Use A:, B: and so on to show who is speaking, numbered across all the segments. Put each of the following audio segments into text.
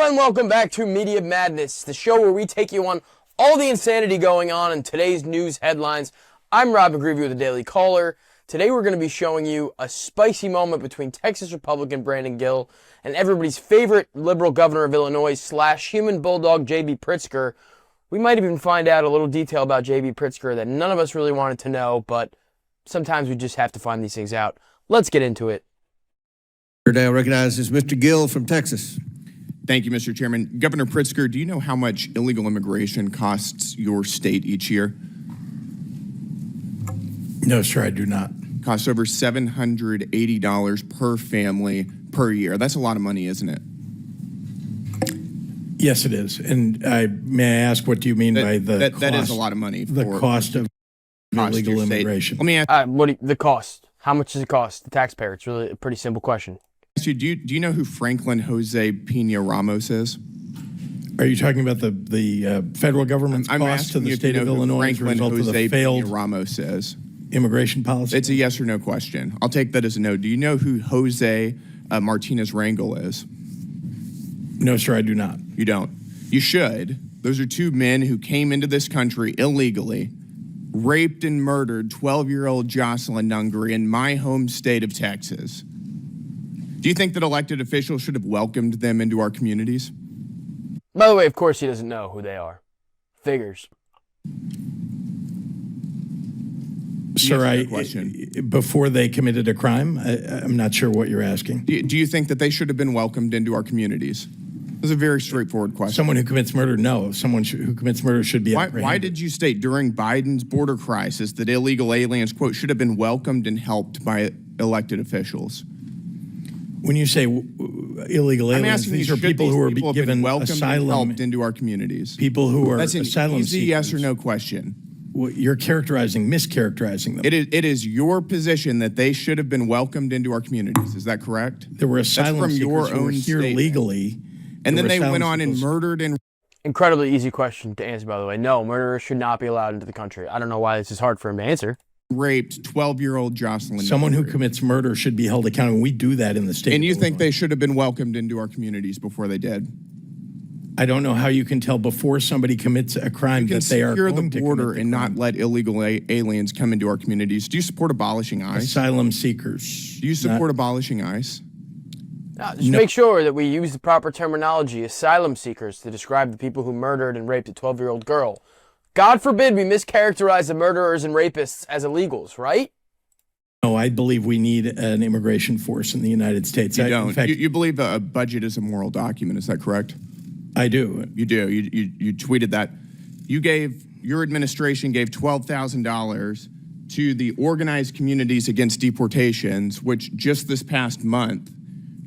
A: Hello and welcome back to Media Madness, the show where we take you on all the insanity going on in today's news headlines. I'm Rob McGreevy with the Daily Caller. Today we're going to be showing you a spicy moment between Texas Republican Brandon Gill and everybody's favorite liberal governor of Illinois / human bulldog J.B. Pritzker. We might even find out a little detail about J.B. Pritzker that none of us really wanted to know, but sometimes we just have to find these things out. Let's get into it.
B: Today I recognize Mr. Gill from Texas.
C: Thank you, Mr. Chairman. Governor Pritzker, do you know how much illegal immigration costs your state each year?
D: No, sir, I do not.
C: Costs over $780 per family per year. That's a lot of money, isn't it?
D: Yes, it is. And may I ask, what do you mean by the cost?
C: That is a lot of money.
D: The cost of illegal immigration.
C: Let me ask
A: the cost? How much does it cost the taxpayer? It's really a pretty simple question.
C: you, do you know who Franklin Jose Pena Ramos is?
D: Are you talking about the federal government's cost to the state of Illinois as a result of the failed
C: Ramos is?
D: Immigration policy?
C: It's a yes or no question. I'll take that as a no. Do you know who Jose Martinez Rangel is?
D: No, sir, I do not.
C: You don't. You should. Those are two men who came into this country illegally, raped and murdered 12-year-old Jocelyn Nungary in my home state of Texas. Do you think that elected officials should have welcomed them into our communities?
A: By the way, of course he doesn't know who they are. Figures.
D: Sir, before they committed a crime, I'm not sure what you're asking.
C: Do you think that they should have been welcomed into our communities? It's a very straightforward question.
D: Someone who commits murder, no. Someone who commits murder should be apprehended.
C: Why did you state during Biden's border crisis that illegal aliens, quote, should have been welcomed and helped by elected officials?
D: When you say illegal aliens, these are people who are given asylum,
C: helped into our communities.
D: People who are asylum seekers.
C: That's a yes or no question.
D: Well, you're mischaracterizing them.
C: It is your position that they should have been welcomed into our communities. Is that correct?
D: There were asylum seekers who were here legally.
C: And then they went on and murdered and...
A: Incredibly easy question to answer, by the way. No, murderers should not be allowed into the country. I don't know why this is hard for him to answer.
C: Raped 12-year-old Jocelyn.
D: Someone who commits murder should be held accountable. We do that in the state.
C: And you think they should have been welcomed into our communities before they did?
D: I don't know how you can tell before somebody commits a crime that they are going to
C: secure the border and not let illegal aliens come into our communities. Do you support abolishing ICE?
D: Asylum seekers.
C: Do you support abolishing ICE?
A: Just make sure that we use the proper terminology, asylum seekers, to describe the people who murdered and raped a 12-year-old girl. God forbid we mischaracterize the murderers and rapists as illegals, right?
D: No, I believe we need an immigration force in the United States.
C: You don't. In fact, you believe a budget is a moral document. Is that correct?
D: I do.
C: You do. You tweeted that. Your administration gave $12,000 to the organized communities against deportations, which just this past month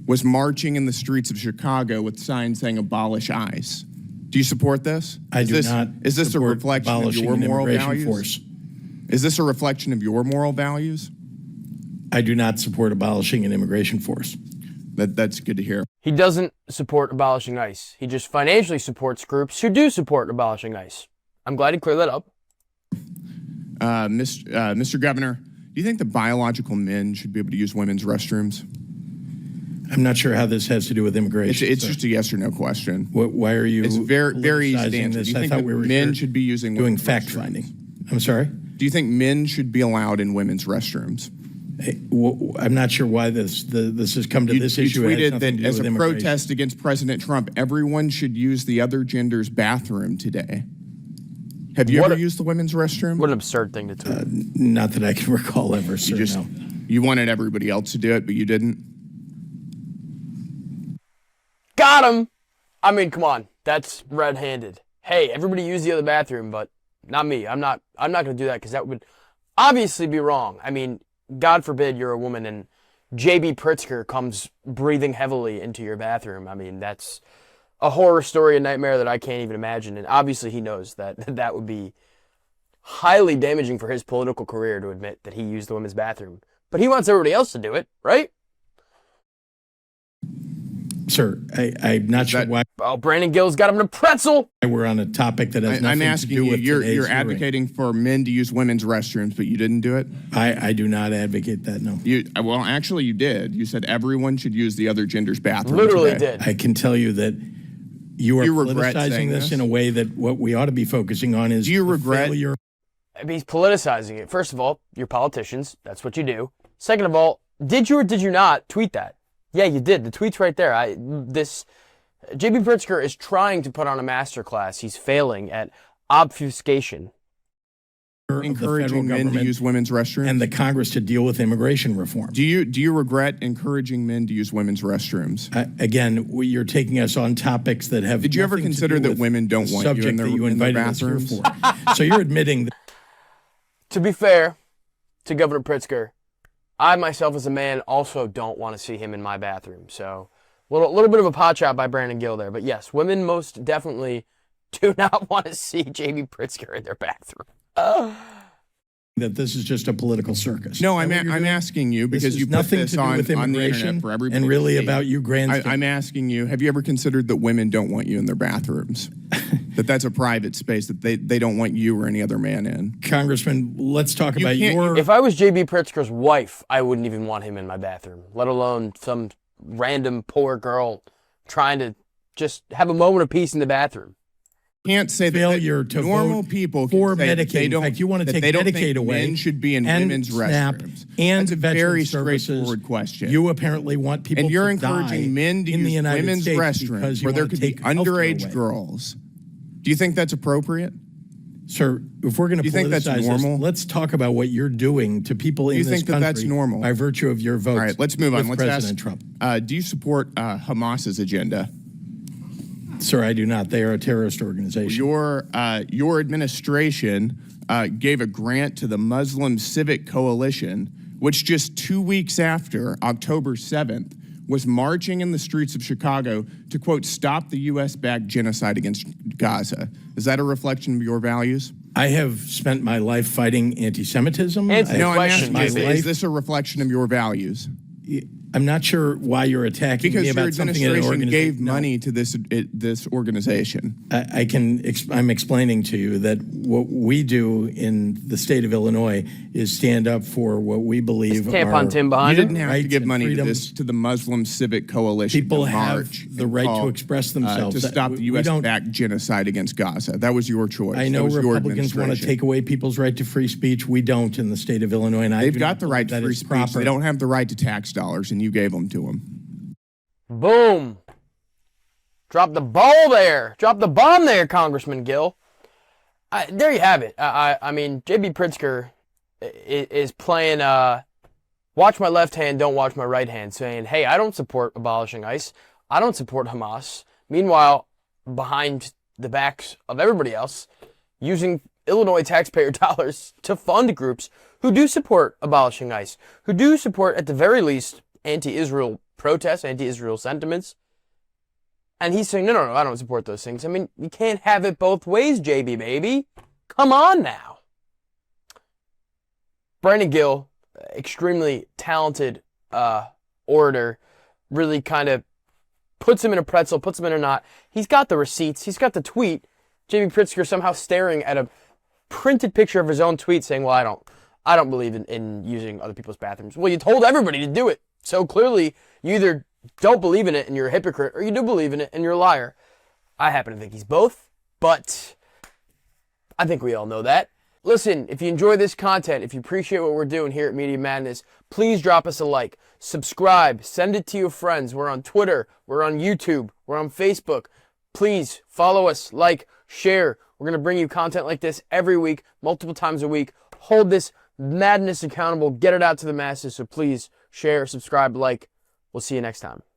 C: was marching in the streets of Chicago with signs saying abolish ICE. Do you support this?
D: I do not.
C: Is this a reflection of your moral values? Is this a reflection of your moral values?
D: I do not support abolishing an immigration force.
C: That's good to hear.
A: He doesn't support abolishing ICE. He just financially supports groups who do support abolishing ICE. I'm glad he cleared that up.
C: Mr. Governor, do you think that biological men should be able to use women's restrooms?
D: I'm not sure how this has to do with immigration.
C: It's just a yes or no question.
D: Why are you?
C: It's very easy to answer.
D: This?
C: Do you think men should be using
D: doing fact finding? I'm sorry.
C: Do you think men should be allowed in women's restrooms?
D: I'm not sure why this has come to this issue.
C: You tweeted that as a protest against President Trump, everyone should use the other gender's bathroom today. Have you ever used the women's restroom?
A: What an absurd thing to tweet.
D: Not that I can recall ever, sir.
C: You wanted everybody else to do it, but you didn't?
A: Got him! I mean, come on. That's red-handed. Hey, everybody use the other bathroom, but not me. I'm not going to do that because that would obviously be wrong. I mean, God forbid you're a woman and J.B. Pritzker comes breathing heavily into your bathroom. I mean, that's a horror story, a nightmare that I can't even imagine. And obviously he knows that that would be highly damaging for his political career to admit that he used the women's bathroom. But he wants everybody else to do it, right?
D: Sir, I'm not sure why.
A: Oh, Brandon Gill's got him in a pretzel.
D: We're on a topic that has nothing to do with
C: you're advocating for men to use women's restrooms, but you didn't do it?
D: I do not advocate that, no.
C: Well, actually, you did. You said everyone should use the other gender's bathroom.
A: Literally did.
D: I can tell you that You are
C: Do you regret
D: politicizing
C: saying
D: this
C: this?
D: in a way that what we ought to be focusing on is
C: Do you
D: the
C: regret-
D: failure.
A: I mean, he's politicizing it. First of all, you're politicians. That's what you do. Second of all, did you or did you not tweet that? Yeah, you did. The tweet's right there. JB Pritzker is trying to put on a masterclass. He's failing at obfuscation.
D: of the federal
C: Encouraging men to
D: government
C: use women's restrooms?
D: and the Congress to deal with immigration reform.
C: Do you regret encouraging men to use women's restrooms?
D: Again, you're taking us on topics that have.
C: Did you ever
D: nothing to
C: consider
D: do
C: that
D: with
C: women don't
D: the
C: want you
D: subject
C: in their-
D: that you
C: in their
D: invited us here
C: bathrooms?
D: for? So you're admitting that
A: To be fair to Governor Pritzker, I myself as a man also don't want to see him in my bathroom. So a little bit of a pot shot by Brandon Gill there. But yes, women most definitely do not want to see JB Pritzker in their bathroom.
D: that this is just a political circus.
C: No,
D: Is that what you're
C: I'm
D: doing?
C: asking you
D: This
C: because
D: is
C: you put
D: nothing
C: this
D: to do
C: on
D: with
C: the
D: immigration
C: internet for everybody
D: and really
C: to see.
D: about you grandstanding.
C: I'm asking you, have you ever considered that women don't want you in their bathrooms? That's a private space that they don't want you or any other man in.
D: Congressman, let's talk about
C: can't-
D: your.
A: If I was JB Pritzker's wife, I wouldn't even want him in my bathroom, let alone some random poor girl trying to just have a moment of peace in the bathroom.
C: Can't say that
D: Failure to
C: normal
D: vote
C: people
D: for
C: can say that
D: Medicaid.
C: they
D: In
C: don't,
D: fact, you want to
C: that
D: take
C: they don't
D: Medicaid
C: think
D: away
C: men should be in
D: and
C: women's
D: SNAP
C: restrooms.
D: and
C: That's a
D: veteran
C: very
D: services.
C: straightforward question.
D: You apparently want people
C: and you're
D: to die
C: encouraging men to
D: in the
C: use
D: United
C: women's
D: States
C: restrooms
D: because you
C: where there
D: want to
C: could be
D: take healthcare
C: underage
D: away.
C: girls. Do you think that's appropriate?
D: Sir, if we're going to
C: Do you think that's
D: politicize
C: normal?
D: this, let's talk about what you're doing to people in
C: you
D: this
C: think that
D: country
C: that's normal?
D: by virtue of your votes.
C: All right, let's move on.
D: with
C: Let's
D: President
C: ask,
D: Trump.
C: do you support Hamas's agenda?
D: Sir, I do not. They are a terrorist organization.
C: Your administration gave a grant to the Muslim Civic Coalition, which just 2 weeks after October 7th was marching in the streets of Chicago to, quote, stop the U.S.-backed genocide against Gaza. Is that a reflection of your values?
D: I have spent my life fighting anti-Semitism.
A: Answer the
C: No, I'm
A: question,
C: asking you,
A: JB.
C: is this a reflection of your values?
D: I'm not sure why you're attacking
C: Because
D: me
C: your
D: about something in an
C: administration
D: organization.
C: gave money to this organization.
D: I'm explaining to you that what we do in the state of Illinois is stand up for what we believe
A: Tampon
D: are
A: Tim
C: You
A: behind
C: didn't
A: him.
C: have to
D: rights
C: give
D: and
C: money to
D: freedoms.
C: the Muslim Civic Coalition.
D: People
C: to
D: have
C: march
D: the
C: and
D: right to
C: call,
D: express themselves.
C: to stop the
D: We don't-
C: U.S.-backed genocide against Gaza. That was your choice.
D: I know
C: that was your
D: Republicans want to
C: administration.
D: take away people's right to free speech. We don't in the state of Illinois. And
C: They've got the right to free speech.
D: Proper.
C: They don't have the right to tax dollars, and you gave them to them.
A: Boom. Drop the ball there. Drop the bomb there, Congressman Gill. There you have it. I mean, JB Pritzker is playing watch my left hand, don't watch my right hand, saying, hey, I don't support abolishing ICE. I don't support Hamas. Meanwhile, behind the backs of everybody else, using Illinois taxpayer dollars to fund groups who do support abolishing ICE, who do support, at the very least, anti-Israel protests, anti-Israel sentiments. And he's saying, no, I don't support those things. I mean, you can't have it both ways, JB, baby. Come on now. Brandon Gill, extremely talented orator, really kind of puts him in a pretzel, puts him in a knot. He's got the receipts. He's got the tweet. JB Pritzker somehow staring at a printed picture of his own tweet saying, well, I don't believe in using other people's bathrooms. Well, you told everybody to do it. So clearly, you either don't believe in it and you're a hypocrite, or you do believe in it and you're a liar. I happen to think he's both, but I think we all know that. Listen, if you enjoy this content, if you appreciate what we're doing here at Media Madness, please drop us a like, subscribe, send it to your friends. We're on Twitter, we're on YouTube, we're on Facebook. Please follow us, like, share. We're going to bring you content like this every week, multiple times a week. Hold this madness accountable, get it out to the masses, so please share, subscribe, like. We'll see you next time.